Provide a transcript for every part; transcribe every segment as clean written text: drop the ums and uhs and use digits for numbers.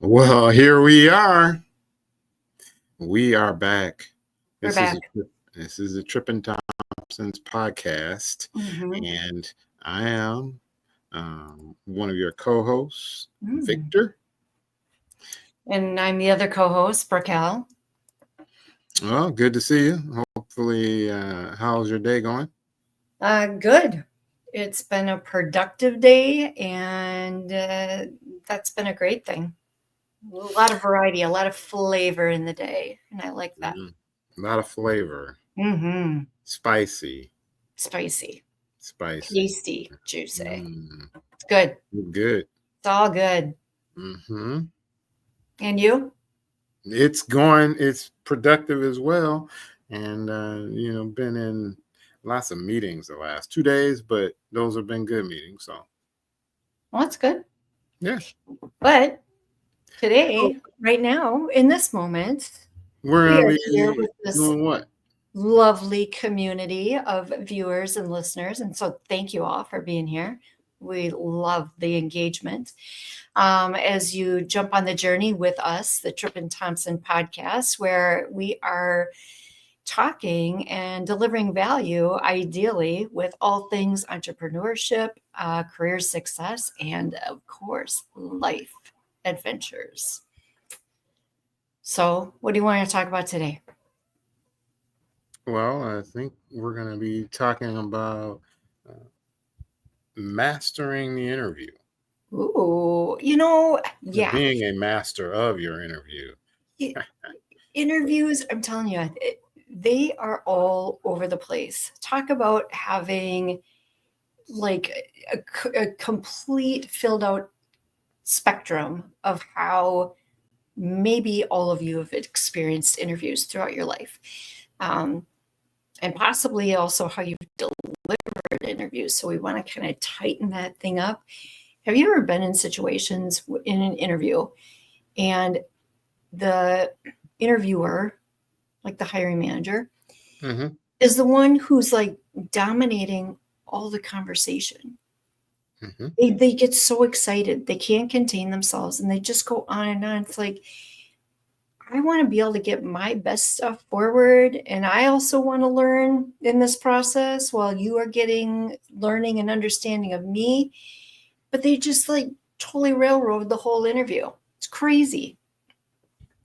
Well, here we are. We are back. We're This back. this is a Trippin' Thompson's podcast, Mhm. and I am one of your co-hosts, Mm. Victor. And I'm the other co-host, Raquel. Well, good to see you. Hopefully, how's your day going? Good. It's been a productive day, and that's been a great thing. A lot of variety, a lot of flavor in the day, and I like that. A lot of flavor, Mm-hmm. spicy, Spicy, spicy. tasty, juicy. Mm, It's good. good. It's all good. Mm-hmm. And you? It's going. It's productive as well, and been in lots of meetings the last 2 days, but those have been good meetings. So Well, that's good. yeah. But today, right now, in this moment, We're we gonna are be here with this doing what? lovely community of viewers and listeners. And so thank you all for being here. We love the engagement. As you jump on the journey with us, the Trippin' Thompson podcast, where we are talking and delivering value, ideally, with all things entrepreneurship, career success, and of course, life adventures. So, what do you want to talk about today? Well, I think we're gonna be talking about uh, mastering the interview, Ooh, yeah. being a master of your interview. Interviews, I'm telling you, they are all over the place. Talk about having like a complete filled out spectrum of how maybe all of you have experienced interviews throughout your life. Um, and possibly also how you've delivered interviews. So we want to kind of tighten that thing up. Have you ever been in situations in an interview and the interviewer, like the hiring manager, Mm-hmm. is the one who's like dominating all the conversation? Mm-hmm. They get so excited, they can't contain themselves, and they just go on and on. It's like, I want to be able to get my best stuff forward, and I also want to learn in this process while you are getting learning and understanding of me. But they just like totally railroad the whole interview. It's crazy.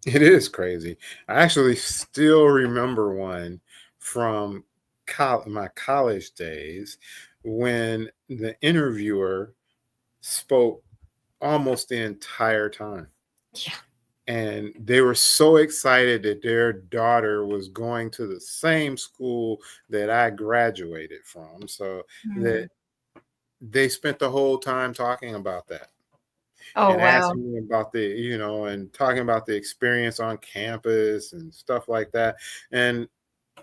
It is crazy. I actually still remember one from my college days when the interviewer spoke almost the entire time. Yeah. And they were so excited that their daughter was going to the same school that I graduated from. So that they spent the whole time talking about that. Oh, And wow. asking me about and talking about the experience on campus and stuff like that. And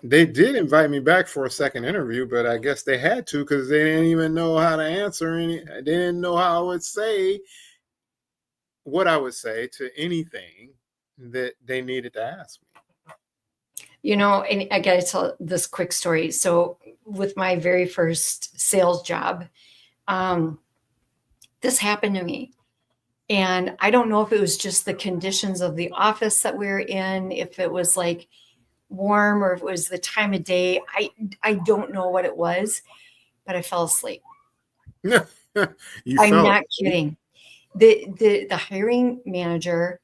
they did invite me back for a second interview, but I guess they had to because they didn't even know how to answer any. They didn't know how I would say what I would say to anything that they needed to ask me. And I got to tell this quick story. So, with my very first sales job, this happened to me. And I don't know if it was just the conditions of the office that we were in, if it was like warm or if it was the time of day. I don't know what it was, but I fell asleep. I'm not kidding. The hiring manager,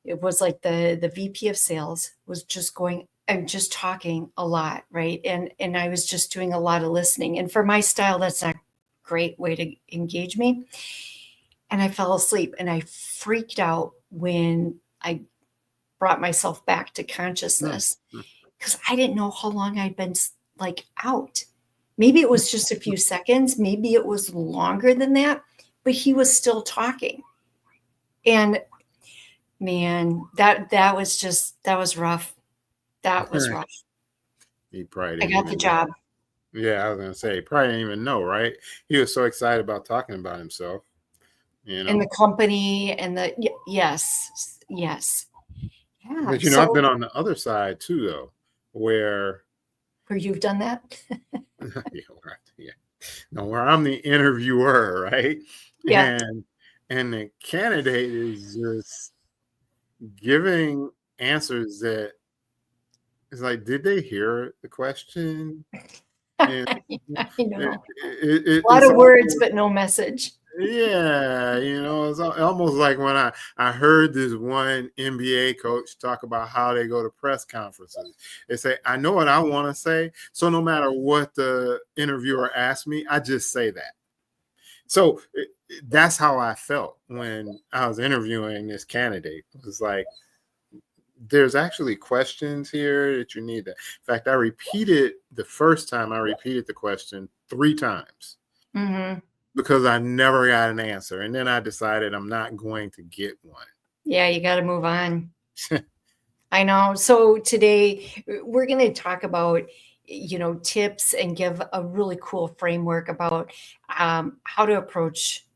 it was like the VP of sales was just going, I'm just talking a lot, right? And I was just doing a lot of listening. And for my style, that's not a great way to engage me. And I fell asleep and I freaked out when I brought myself back to consciousness because I didn't know how long I'd been like out. Maybe it was just a few seconds, maybe it was longer than that, but he was still talking. And man, that was rough. That was rough. He probably I didn't got the even job. Yeah, I was gonna say, he probably didn't even know, right? He was so excited about talking about himself, And the company and yes. Yeah. But I've So been on the other side too, though, where you've done that? yeah, no, where I'm the interviewer, right? Yeah. And the candidate is just giving answers that it's like, did they hear the question? And I know. A lot it's of words, almost, but no message. yeah, it's almost like when I heard this one NBA coach talk about how they go to press conferences. They say, I know what I want to say, so no matter what the interviewer asks me, I just say that. So that's how I felt when I was interviewing this candidate. It was like, there's actually questions here that you need to. In fact, the first time I repeated the question 3 times Mm-hmm. because I never got an answer. And then I decided I'm not going to get one. Yeah, you got to move on. I know. So today we're going to talk about, tips and give a really cool framework about how to approach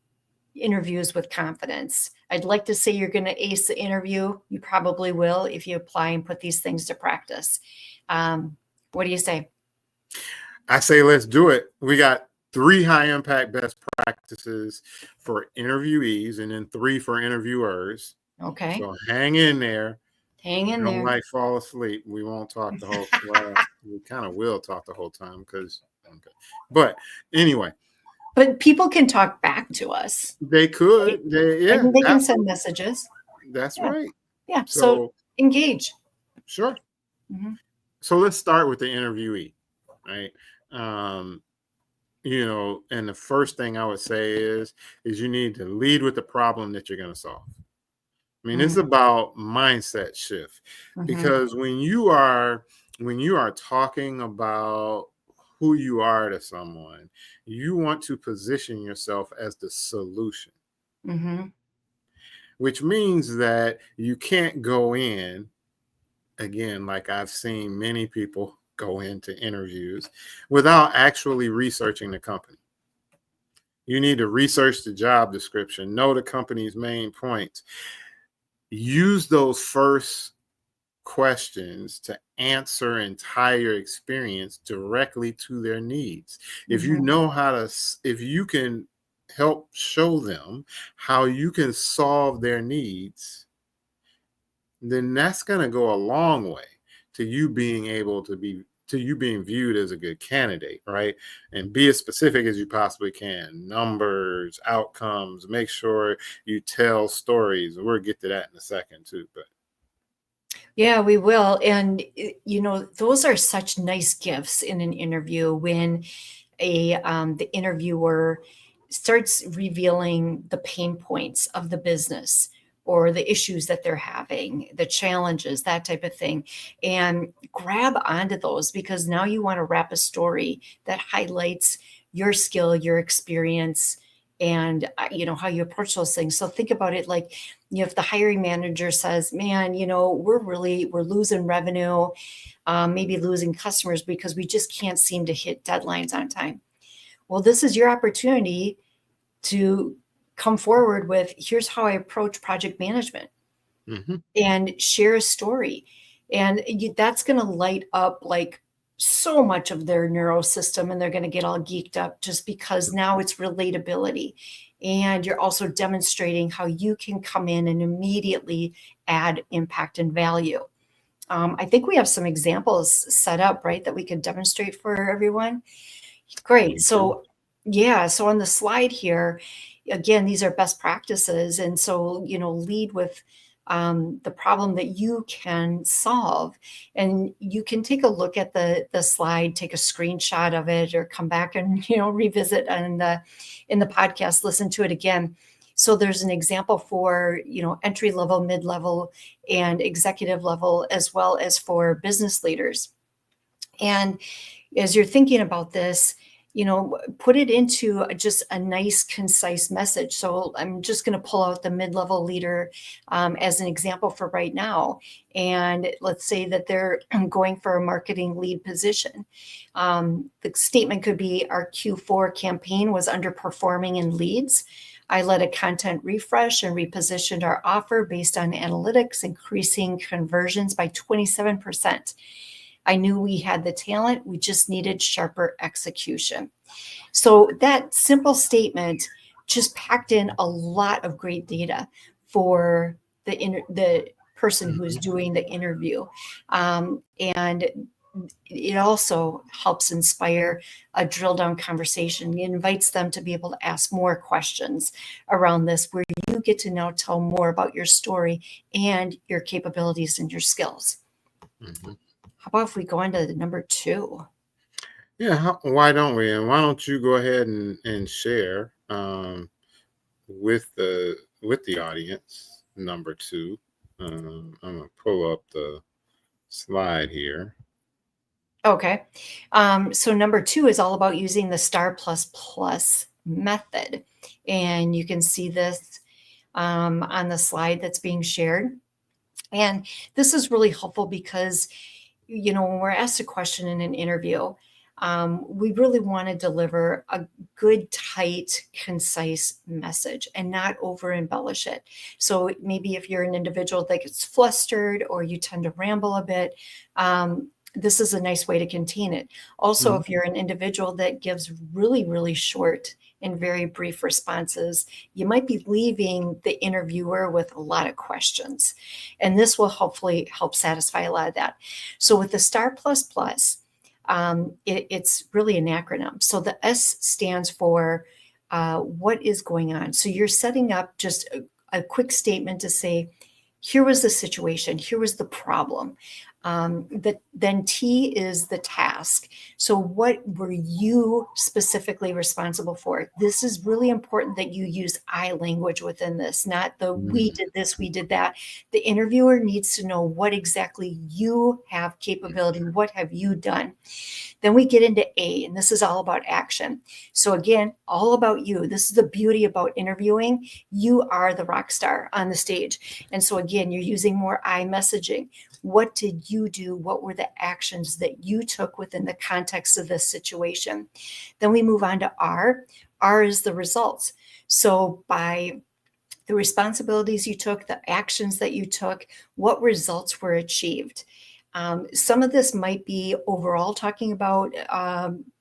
interviews with confidence. I'd like to say you're going to ace the interview. You probably will if you apply and put these things to practice. What do you say? I say let's do it. We got 3 high impact best practices for interviewees and then 3 for interviewers. Okay. So hang in there. Hang in Don't there. fall asleep. We won't talk the whole. Well, we kind of will talk the whole time because. Okay. But anyway, But people can talk back to us. they Right? could. I Yeah, mean, they can send absolutely. messages. That's Yeah. right. Yeah. So So engage. sure. Mhm. So let's start with the interviewee, right? And the first thing I would say is you need to lead with the problem that you're going to solve. I mean, it's Mhm. about mindset shift Mhm. because when you are talking about who you are to someone, you want to position yourself as the solution, Mhm. which means that you can't go in again, like I've seen many people go into interviews without actually researching the company. You need to research the job description, know the company's main points, use those first questions to answer and tie your experience directly to their needs. Mhm. If you can help show them how you can solve their needs, then that's going to go a long way to you being able to you being viewed as a good candidate, right? And be as specific as you possibly can. Numbers, outcomes, make sure you tell stories. We'll get to that in a second too. But Yeah, we will. And, those are such nice gifts in an interview when the interviewer starts revealing the pain points of the business or the issues that they're having, the challenges, that type of thing. And grab onto those because now you want to wrap a story that highlights your skill, your experience, and how you approach those things. So think about it like, if the hiring manager says, man, we're losing revenue, maybe losing customers because we just can't seem to hit deadlines on time. Well, this is your opportunity to come forward with, here's how I approach project management, mhm. and share a story. And that's going to light up like so much of their neuro system, and they're going to get all geeked up just because now it's relatability. And you're also demonstrating how you can come in and immediately add impact and value. I think we have some examples set up, right, that we could demonstrate for everyone. Great. We do. So, yeah, so on the slide here, again, these are best practices. And so, lead with the problem that you can solve. And you can take a look at the slide, take a screenshot of it, or come back and, revisit in the podcast, listen to it again. So there's an example for, entry level, mid level, and executive level, as well as for business leaders. And as you're thinking about this, put it into just a nice, concise message. So I'm just going to pull out the mid-level leader as an example for right now. And let's say that they're going for a marketing lead position. The statement could be, our Q4 campaign was underperforming in leads. I led a content refresh and repositioned our offer based on analytics, increasing conversions by 27%. I knew we had the talent. We just needed sharper execution. So that simple statement just packed in a lot of great data for the person who is doing the interview. And it also helps inspire a drill down conversation. It invites them to be able to ask more questions around this, where you get to now tell more about your story and your capabilities and your skills. Mhm. How about if we go on to number 2? Yeah, why don't we? And why don't you go ahead and share with the audience number 2. I'm gonna pull up the slide here. Okay. So number 2 is all about using the STAR++ method. And you can see this on the slide that's being shared. And this is really helpful because, when we're asked a question in an interview, we really want to deliver a good, tight, concise message and not over embellish it. So maybe if you're an individual that gets flustered or you tend to ramble a bit, this is a nice way to contain it. Also, Mhm. if you're an individual that gives really, really short and very brief responses, you might be leaving the interviewer with a lot of questions. And this will hopefully help satisfy a lot of that. So with the STAR++, it's really an acronym. So the S stands for what is going on. So you're setting up just a quick statement to say, here was the situation, here was the problem. Then T is the task. So what were you specifically responsible for? This is really important that you use I language within this, not the we Mm. did this, we did that. The interviewer needs to know what exactly you have capability, what have you done. Then we get into A, and this is all about action. So again, all about you. This is the beauty about interviewing. You are the rock star on the stage. And so again, you're using more I messaging. What did you do? What were the actions that you took within the context of this situation? Then we move on to R. R is the results. So by the responsibilities you took, the actions that you took, what results were achieved. Some of this might be overall talking about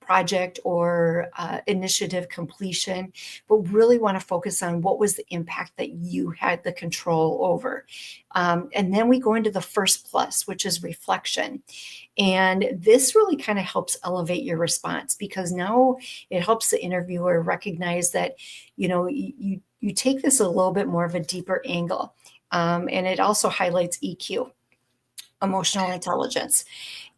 project or initiative completion, but really want to focus on what was the impact that you had the control over. And then we go into the first plus, which is reflection. And this really kind of helps elevate your response, because now it helps the interviewer recognize that, you take this a little bit more of a deeper angle. And it also highlights EQ, emotional intelligence.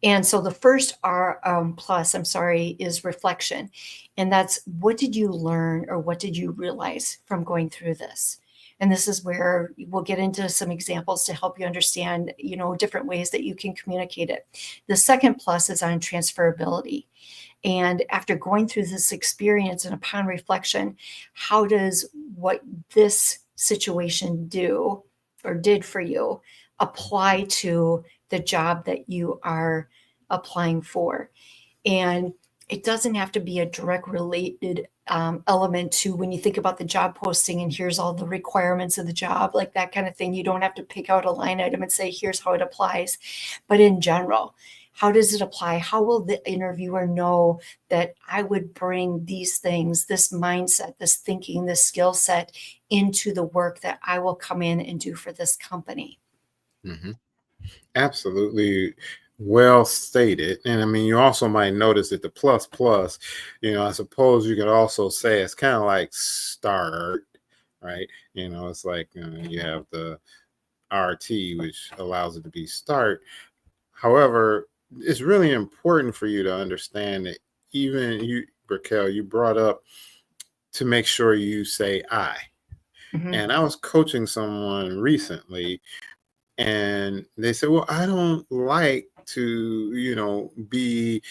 And so the first R plus, is reflection. And that's, what did you learn or what did you realize from going through this? And this is where we'll get into some examples to help you understand, different ways that you can communicate it. The second plus is on transferability. And after going through this experience and upon reflection, how does what this situation do or did for you apply to the job that you are applying for? And it doesn't have to be a direct related element to when you think about the job posting and here's all the requirements of the job, like that kind of thing. You don't have to pick out a line item and say, here's how it applies. But in general, how does it apply? How will the interviewer know that I would bring these things, this mindset, this thinking, this skill set into the work that I will come in and do for this company? Mm-hmm. Absolutely well stated. And I mean, you also might notice that the plus plus, I suppose you could also say it's kind of like start, right? It's like you have the RT, which allows it to be start. However, it's really important for you to understand that even you, Raquel, you brought up to make sure you say I. Mhm. And I was coaching someone recently, and they said, well, I don't like to be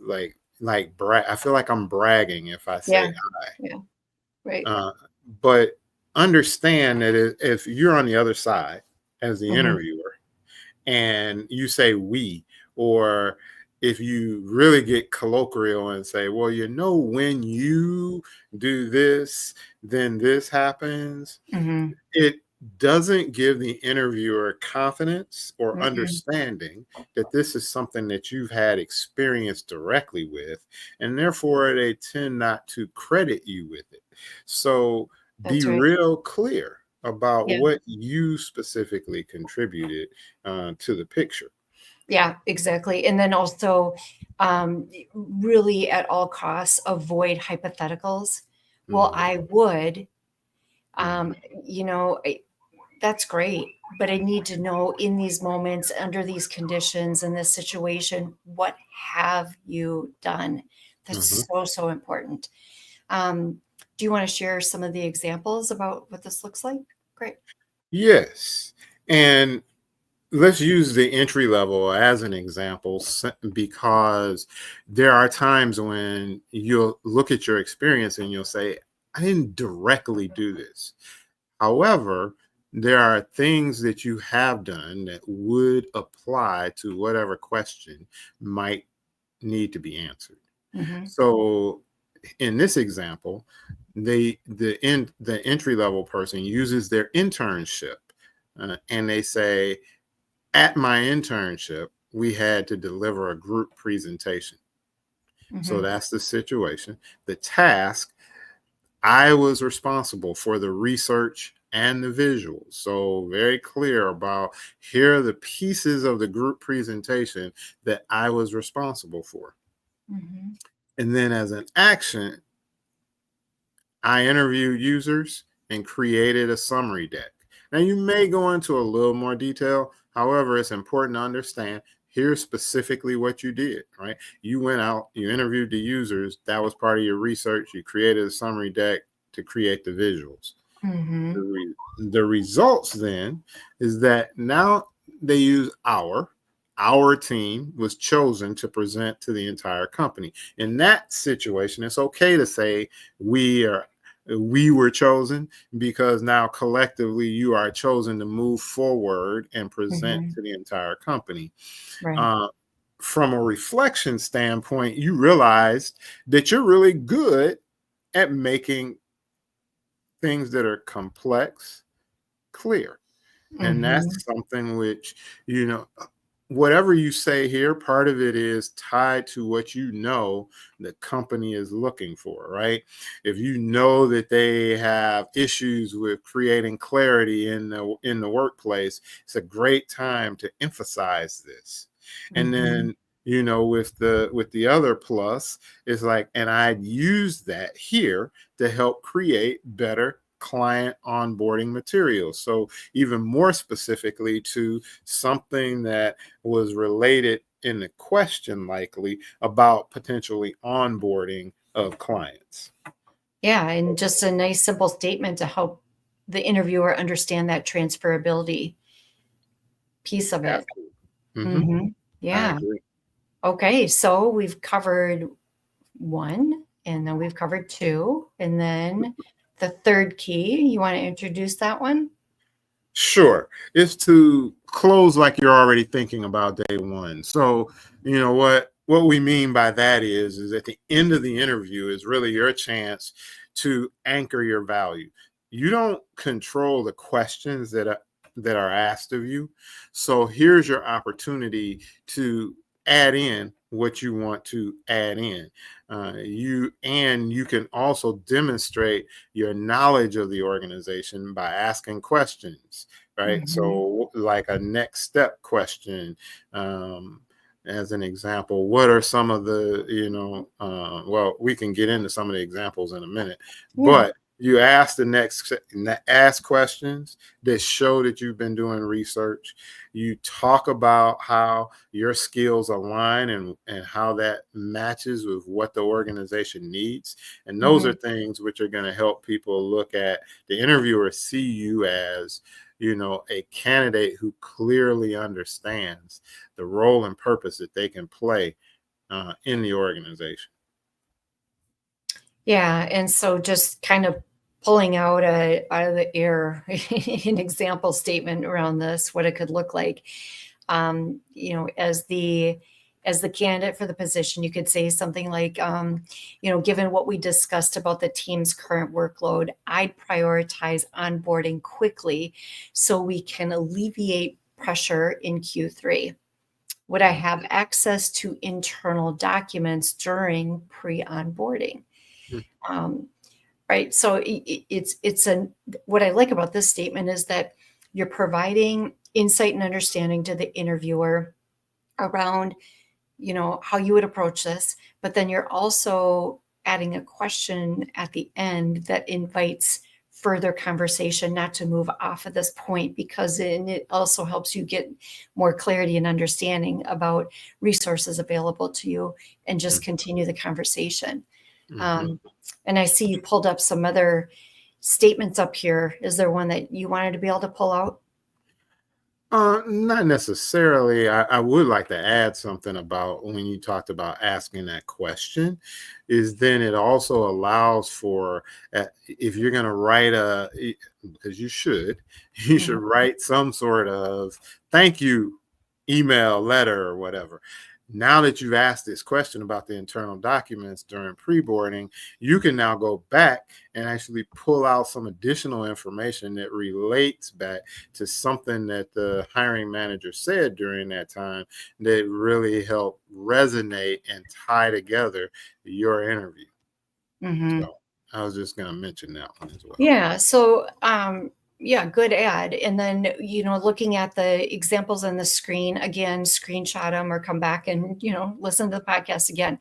I feel like I'm bragging if I say Yeah. Yeah. Right. I. But understand that if you're on the other side as the Mhm. interviewer and you say we, or if you really get colloquial and say, well, when you do this, then this happens, Mhm. it doesn't give the interviewer confidence or Mm-mm. understanding that this is something that you've had experience directly with, and therefore they tend not to credit you with it. So be That's right. real clear. about Yeah. what you specifically contributed to the picture. Yeah, exactly. And then also, really at all costs, avoid hypotheticals. Well, Hmm. I would, Hmm. um, you know, that's great, but I need to know in these moments, under these conditions, in this situation, what have you done? Hmm. That's so, so important. Um, do you want to share some of the examples about what this looks like? Great. Yes. And let's use the entry level as an example because there are times when you'll look at your experience and you'll say, I didn't directly do this. However, there are things that you have done that would apply to whatever question might need to be answered. Hmm. So in this example, the entry level person uses their internship, and they say, at my internship, we had to deliver a group presentation. So Hmm. that's the situation. The task, I was responsible for the research and the visuals. So very clear about, here are the pieces of the group presentation that I was responsible for. Hmm. And then as an action, I interviewed users and created a summary deck. Now, you may go into a little more detail. However, it's important to understand, here's specifically what you did, right? You went out, you interviewed the users. That was part of your research. You created a summary deck to create the visuals. Hmm. The results then is that now they use our team was chosen to present to the entire company. In that situation, it's okay to say we are we were chosen, because now collectively you are chosen to move forward and present Hmm. to the entire company. Right. uh, from a reflection standpoint, you realized that you're really good at making things that are complex clear. And Hmm. that's something which, whatever you say here, part of it is tied to what the company is looking for, right? If you know that they have issues with creating clarity in the workplace, it's a great time to emphasize this. And Hmm. then, with the other plus, it's like, and I'd use that here to help create better client onboarding materials. So even more specifically to something that was related in the question, likely about potentially onboarding of clients. Yeah, and just a nice simple statement to help the interviewer understand that transferability piece of it. Absolutely. Hmm. Hmm. I Yeah. agree. Okay, so we've covered one, and then we've covered two, and then the third key. You want to introduce that one? Sure. It's to close like you're already thinking about day one. So, what we mean by that is at the end of the interview is really your chance to anchor your value. You don't control the questions that are asked of you. So here's your opportunity to add in what you want to add in. You can also demonstrate your knowledge of the organization by asking questions, right? Hmm. So, like a next step question, as an example, what are some of the, well, we can get into some of the examples in a minute, Yeah. but you ask questions that show that you've been doing research. You talk about how your skills align and how that matches with what the organization needs. And those are Hmm. things which are going to help people look at the interviewer, see you as, a candidate who clearly understands the role and purpose that they can play in the organization. Yeah, and so just kind of pulling out of the air an example statement around this, what it could look like. As the candidate for the position, you could say something like, given what we discussed about the team's current workload, I'd prioritize onboarding quickly so we can alleviate pressure in Q3. Would I have access to internal documents during pre-onboarding? Mhm. Um, right? So what I like about this statement is that you're providing insight and understanding to the interviewer around, how you would approach this, but then you're also adding a question at the end that invites further conversation, not to move off of this point, because it also helps you get more clarity and understanding about resources available to you and just continue the conversation. Mm-hmm. And I see you pulled up some other statements up here. Is there one that you wanted to be able to pull out? Not necessarily. I would like to add something about when you talked about asking that question, is then it also allows for, if you're going to write because you should Mhm. write some sort of thank you email, letter, or whatever. Now that you've asked this question about the internal documents during pre-boarding, you can now go back and actually pull out some additional information that relates back to something that the hiring manager said during that time that really helped resonate and tie together your interview. Mhm. So I was just going to mention that one as well. Yeah. So, yeah, good ad. And then, looking at the examples on the screen again, screenshot them or come back and, listen to the podcast again.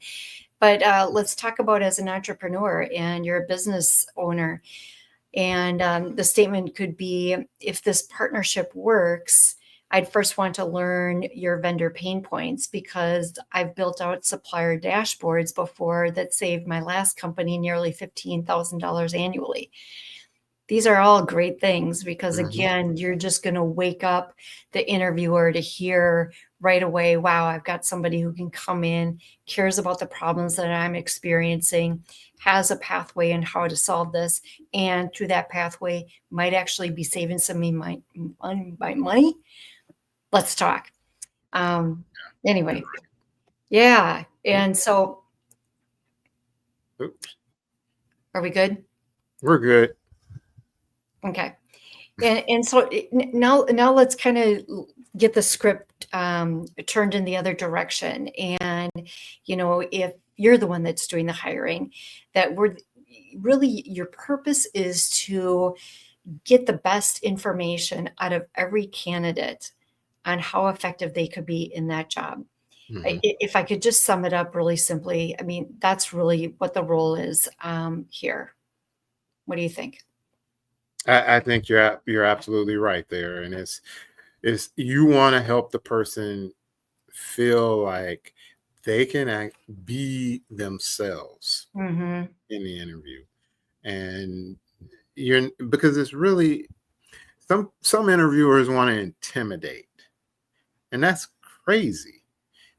But let's talk about as an entrepreneur and you're a business owner. And the statement could be, if this partnership works, I'd first want to learn your vendor pain points, because I've built out supplier dashboards before that saved my last company nearly $15,000 annually. These are all great things because, Mhm. again, you're just going to wake up the interviewer to hear right away, wow, I've got somebody who can come in, cares about the problems that I'm experiencing, has a pathway in how to solve this, and through that pathway might actually be saving some of my money. Let's talk. Um, You're anyway, yeah. right. And so, Oops. are we good? We're good. Okay. And so now let's kind of get the script turned in the other direction. And if you're the one that's doing the hiring, that we're really, your purpose is to get the best information out of every candidate on how effective they could be in that job. Mhm. If I could just sum it up really simply, I mean, that's really what the role is here. What do you think? I think you're absolutely right there, and it's you want to help the person feel like they can be themselves Hmm. in the interview, and you're because it's really some interviewers want to intimidate, and that's crazy.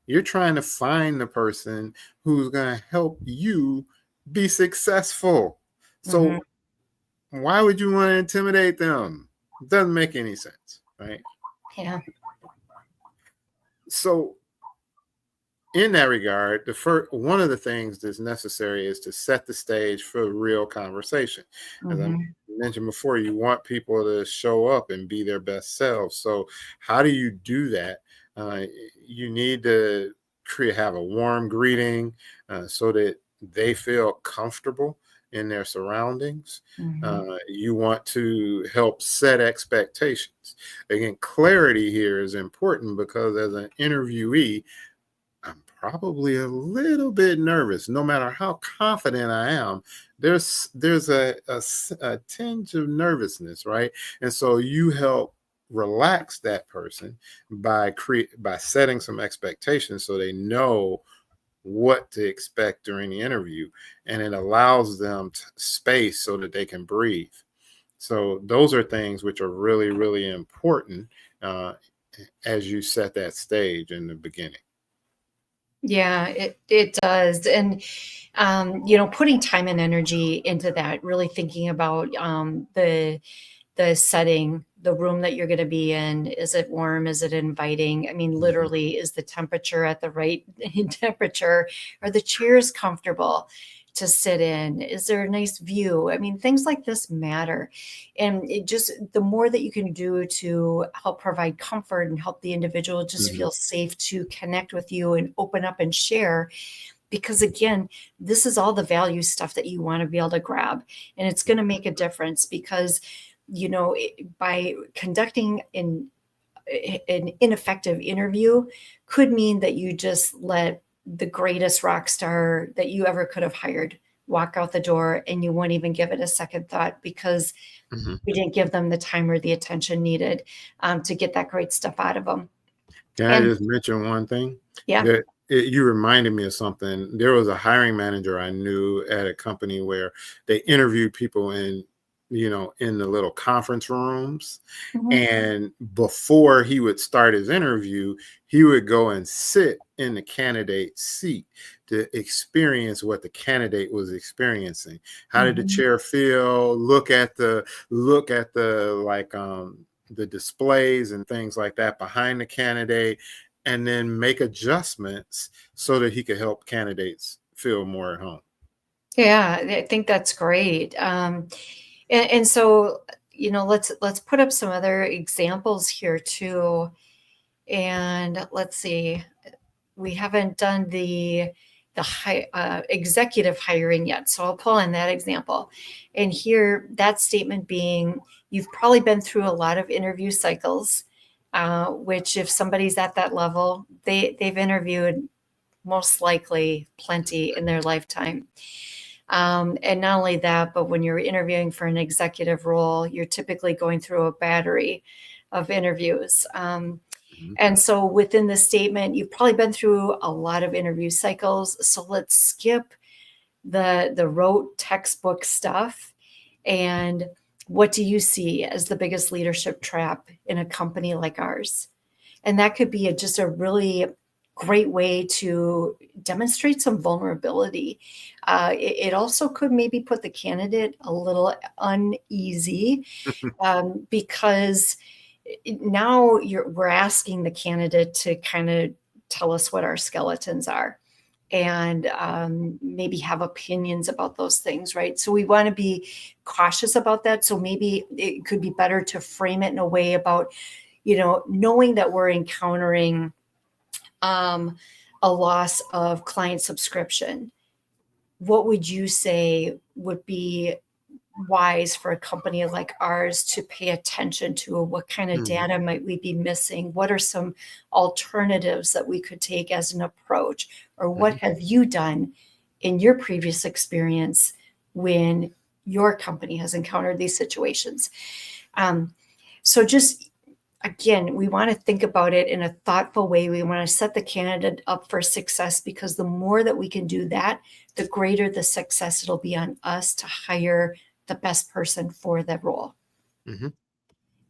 You're trying to find the person who's going to help you be successful. Hmm. So why would you want to intimidate them? It doesn't make any sense, right? Yeah. So in that regard, the first one of the things that's necessary is to set the stage for real conversation. As I Hmm. mentioned before, you want people to show up and be their best selves. So how do you do that? Uh, you need to have a warm greeting so that they feel comfortable in their surroundings. Hmm. You want to help set expectations. Again, clarity here is important because as an interviewee, I'm probably a little bit nervous. No matter how confident I am, there's a tinge of nervousness, right? And so you help relax that person by setting some expectations so they know what to expect during the interview, and it allows them space so that they can breathe. So those are things which are really, really important uh, as you set that stage in the beginning. Yeah, it does. And putting time and energy into that, really thinking about the setting, the room that you're going to be in. Is it warm? Is it inviting? I mean, Mhm. literally, is the temperature at the right temperature? Are the chairs comfortable to sit in? Is there a nice view? I mean, things like this matter. And it just, the more that you can do to help provide comfort and help the individual just Mhm. feel safe to connect with you and open up and share, because again, this is all the value stuff that you want to be able to grab, and it's going to make a difference because, by conducting an ineffective interview could mean that you just let the greatest rock star that you ever could have hired walk out the door, and you won't even give it a second thought because we didn't give them the time or the attention needed to get that great stuff out of them. Can I And just mention one thing? yeah. That you reminded me of something. There was a hiring manager I knew at a company where they interviewed people in the little conference rooms. Mhm. And before he would start his interview, he would go and sit in the candidate's seat to experience what the candidate was experiencing. How did the Mhm. chair feel? Look at the the displays and things like that behind the candidate, and then make adjustments so that he could help candidates feel more at home. Yeah, I think that's great. And so, let's put up some other examples here too. And let's see, we haven't done the executive hiring yet, so I'll pull in that example. And here, that statement being, you've probably been through a lot of interview cycles, which if somebody's at that level, they've interviewed most likely plenty in their lifetime. And not only that, but when you're interviewing for an executive role, you're typically going through a battery of interviews. Mhm. And so within the statement, you've probably been through a lot of interview cycles. So let's skip the rote textbook stuff. And what do you see as the biggest leadership trap in a company like ours? And that could be just a really great way to demonstrate some vulnerability. It also could maybe put the candidate a little uneasy, because now we're asking the candidate to kind of tell us what our skeletons are, and maybe have opinions about those things, right? So we want to be cautious about that. So maybe it could be better to frame it in a way about, knowing that we're encountering a loss of client subscription. What would you say would be wise for a company like ours to pay attention to? What kind of Mhm. data might we be missing? What are some alternatives that we could take as an approach? Or what Mhm. have you done in your previous experience when your company has encountered these situations? Um, so just again, we want to think about it in a thoughtful way. We want to set the candidate up for success, because the more that we can do that, the greater the success it'll be on us to hire the best person for that role. Mhm.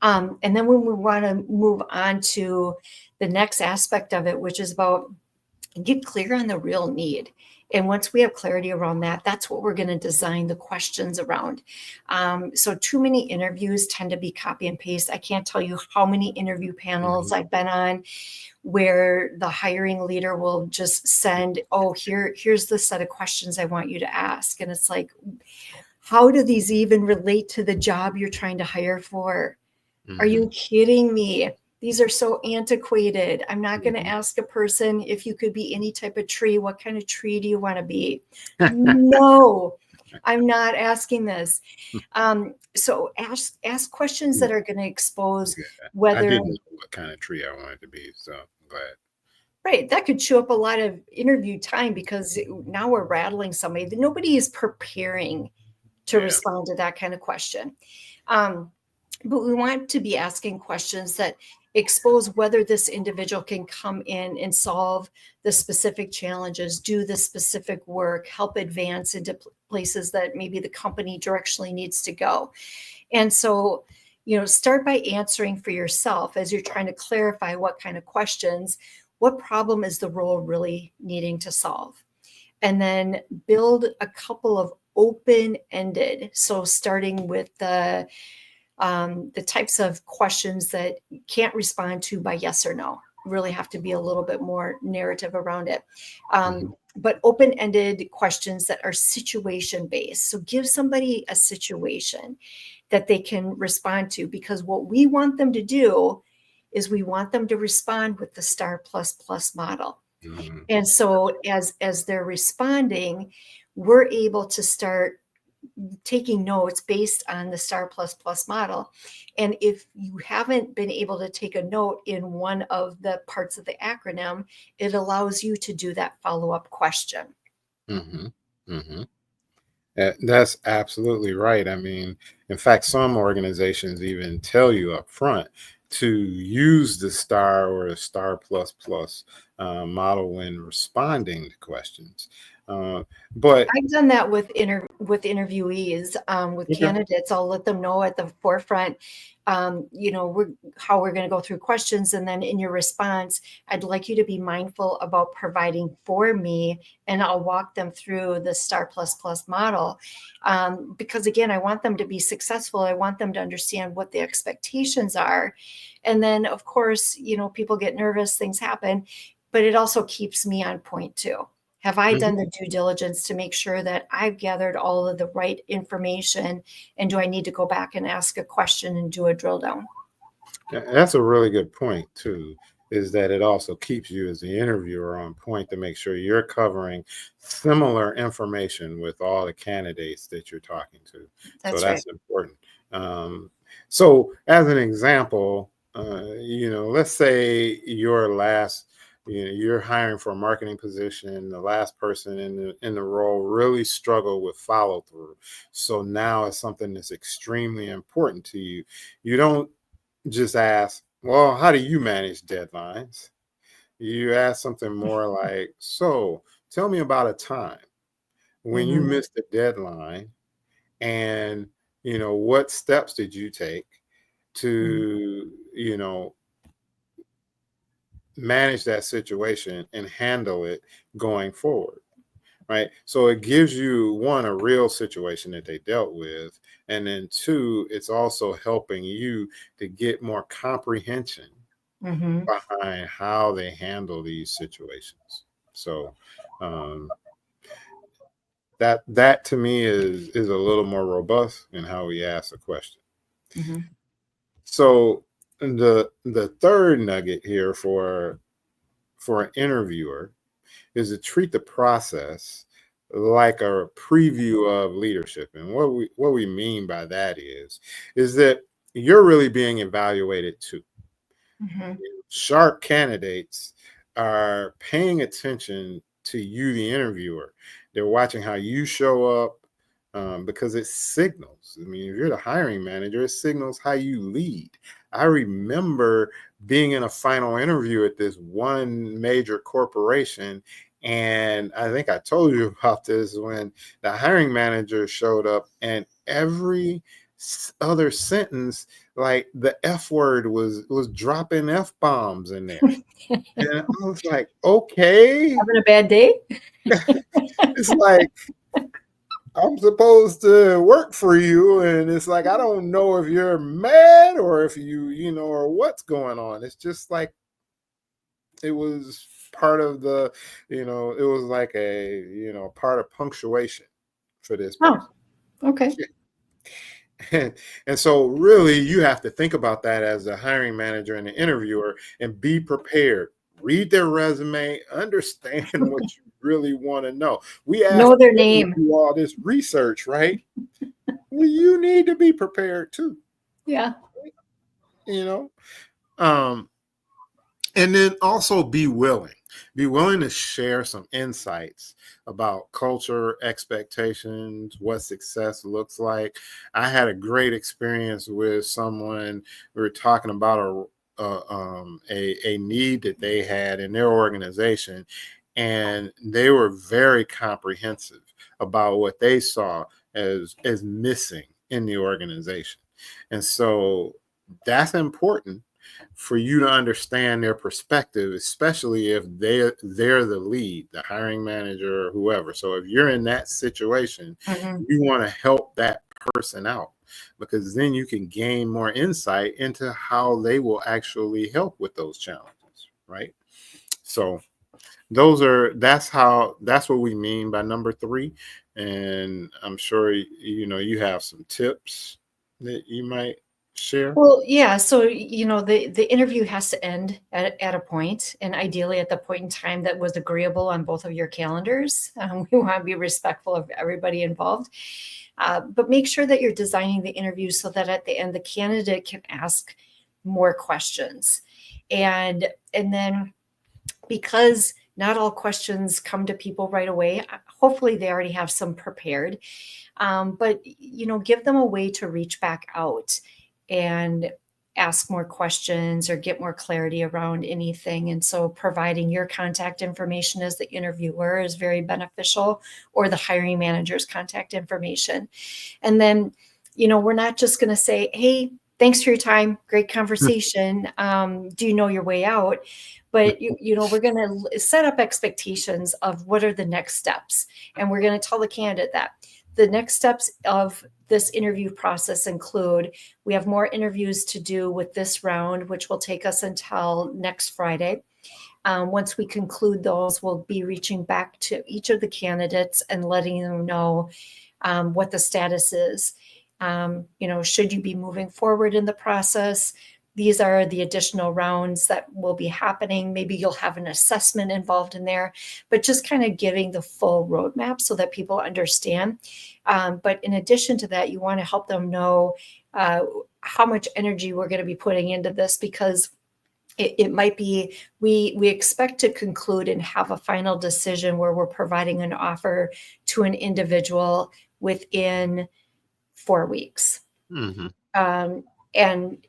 And then when we want to move on to the next aspect of it, which is about get clear on the real need. And once we have clarity around that, that's what we're going to design the questions around. So too many interviews tend to be copy and paste. I can't tell you how many interview panels Mhm. I've been on where the hiring leader will just send, oh, here's the set of questions I want you to ask. And it's like, how do these even relate to the job you're trying to hire for? Are you Mhm. kidding me? These are so antiquated. I'm not going to Mhm. ask a person if you could be any type of tree. What kind of tree do you want to be? No, I'm not asking this. So ask questions that are going to expose Yeah, I whether, didn't know what kind of tree I wanted to be, so I'm glad. right, that could chew up a lot of interview time, because now we're rattling somebody. Nobody is preparing to Yeah. respond to that kind of question. Um, but we want to be asking questions that expose whether this individual can come in and solve the specific challenges, do the specific work, help advance into places that maybe the company directionally needs to go. And so, start by answering for yourself as you're trying to clarify what kind of questions, what problem is the role really needing to solve? And then build a couple of open ended. So starting with the types of questions that you can't respond to by yes or no. Really have to be a little bit more narrative around it. Mhm. But open ended questions that are situation based. So give somebody a situation that they can respond to, because what we want them to do is we want them to respond with the star plus plus model. Mhm. And so as they're responding, we're able to start taking notes based on the STAR++ model. And if you haven't been able to take a note in one of the parts of the acronym, it allows you to do that follow-up question. Mhm. Mhm. That's absolutely right. I mean, in fact, some organizations even tell you up front to use the STAR or the STAR plus plus model when responding to questions. Uh, but I've done that with interviewees, with okay. candidates. I'll let them know at the forefront, how we're going to go through questions, and then in your response, I'd like you to be mindful about providing for me, and I'll walk them through the STAR++ model, because again, I want them to be successful. I want them to understand what the expectations are, and then of course, people get nervous, things happen, but it also keeps me on point too. Have I done Mhm. the due diligence to make sure that I've gathered all of the right information? And do I need to go back and ask a question and do a drill down? That's a really good point too. Is that it also keeps you as the interviewer on point to make sure you're covering similar information with all the candidates that you're talking to. So That's right. that's important. Um, so, as an example, let's say your last, you're hiring for a marketing position. The last person in the role really struggled with follow through. So now it's something that's extremely important to you. You don't just ask, well, how do you manage deadlines? You ask something more like, so tell me about a time when you Mhm, missed the deadline and, what steps did you take mhm, to, manage that situation and handle it going forward? Right. So it gives you one, a real situation that they dealt with. And then two, it's also helping you to get more comprehension mhm, behind how they handle these situations. So um, that to me is a little more robust in how we ask the question. mhm, So the third nugget here for an interviewer is to treat the process like a preview of leadership. And what we mean by that is that you're really being evaluated too. mhm. Sharp candidates are paying attention to you, the interviewer. They're watching how you show up because it signals. I mean, if you're the hiring manager, it signals how you lead. I remember being in a final interview at this one major corporation. And I think I told you about this when the hiring manager showed up, and every other sentence, like the F word was dropping F bombs in there. And I was like, okay. Having a bad day? It's like I'm supposed to work for you. And it's like I don't know if you're mad or if or what's going on. It's just like it was part of it was like a part of punctuation for this Oh, person. okay. And so really you have to think about that as the hiring manager and the interviewer and be prepared. Read their resume, understand what you really want to know. We ask Know their them to name. do all this research, right? Well, you need to be prepared too, Yeah. you know. Um, and then also be willing to share some insights about culture, expectations, what success looks like. I had a great experience with someone. We were talking about a need that they had in their organization, and they were very comprehensive about what they saw as missing in the organization. And so that's important for you to understand their perspective, especially if they're the lead, the hiring manager or whoever. So if you're in that situation, Mhm. you want to help that person out, because then you can gain more insight into how they will actually help with those challenges, right? So that's what we mean by number three. And I'm sure you have some tips that you might share? Well, yeah. So, the interview has to end at a point, and ideally at the point in time that was agreeable on both of your calendars. We want to be respectful of everybody involved. But make sure that you're designing the interview so that at the end, the candidate can ask more questions. And then, because not all questions come to people right away, hopefully they already have some prepared. But give them a way to reach back out and ask more questions or get more clarity around anything. And so providing your contact information as the interviewer is very beneficial, or the hiring manager's contact information. And then, we're not just going to say, hey, thanks for your time, great conversation, do you know your way out? But we're going to set up expectations of what are the next steps, and we're going to tell the candidate that the next steps of this interview process include, we have more interviews to do with this round, which will take us until next Friday. Once we conclude those, we'll be reaching back to each of the candidates and letting them know what the status is. Should you be moving forward in the process? These are the additional rounds that will be happening. Maybe you'll have an assessment involved in there, but just kind of giving the full roadmap so that people understand. But in addition to that, you want to help them know how much energy we're going to be putting into this, because it might be, we expect to conclude and have a final decision where we're providing an offer to an individual within 4 weeks. Mm-hmm. And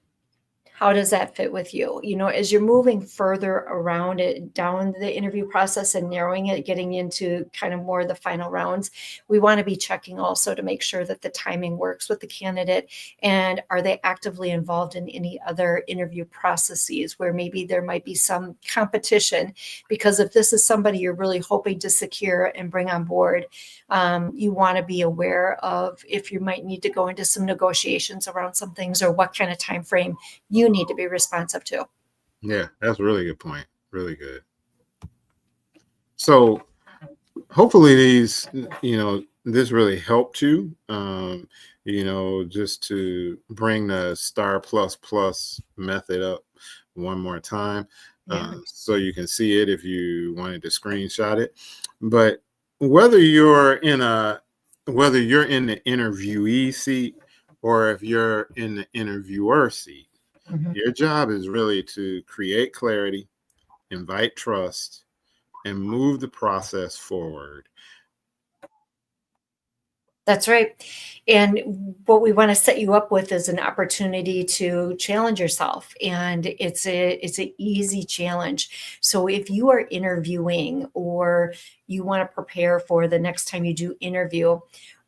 how does that fit with you? As you're moving further around it, down the interview process and narrowing it, getting into kind of more of the final rounds, we want to be checking also to make sure that the timing works with the candidate. And are they actively involved in any other interview processes where maybe there might be some competition? Because if this is somebody you're really hoping to secure and bring on board, you want to be aware of if you might need to go into some negotiations around some things, or what kind of time frame you need to be responsive to. Yeah, that's a really good point. Really good. So hopefully this really helped you, just to bring the star plus method up one more time, so you can see it if you wanted to screenshot it. But whether you're in the interviewee seat, or if you're in the interviewer seat, your job is really to create clarity, invite trust, and move the process forward. That's right. And what we want to set you up with is an opportunity to challenge yourself. And it's an easy challenge. So if you are interviewing, or you want to prepare for the next time you do interview,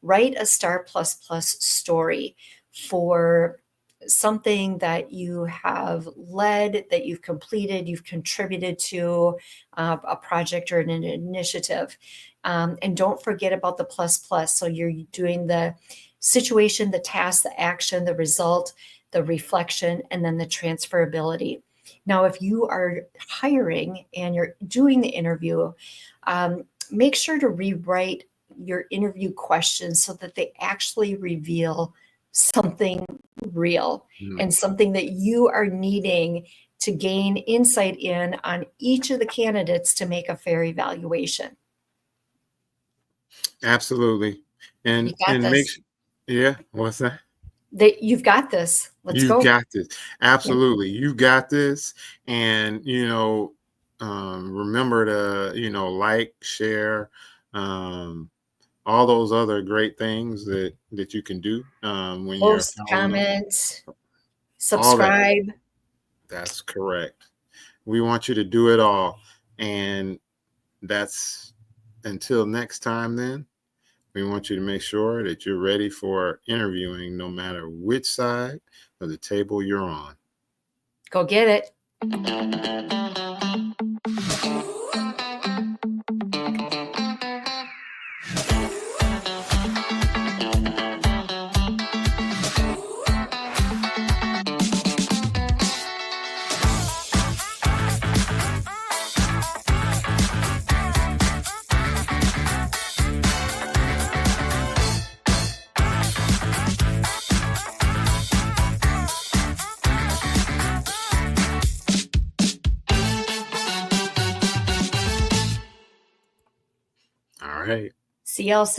write a star plus story for something that you have led, that you've completed, you've contributed to a project or an initiative. And don't forget about the plus. So you're doing the situation, the task, the action, the result, the reflection, and then the transferability. Now, if you are hiring and you're doing the interview, make sure to rewrite your interview questions so that they actually reveal something real and something that you are needing to gain insight in on each of the candidates to make a fair evaluation. Absolutely. And what's that? You've got this. Let's go. You've got this. Absolutely. You've got this. And, remember to, like, share, all those other great things that you can do when Post, you're comment, subscribe. That's correct. We want you to do it all. And that's until next time then. We want you to make sure that you're ready for interviewing, no matter which side of the table you're on. Go get it. Right. See y'all soon.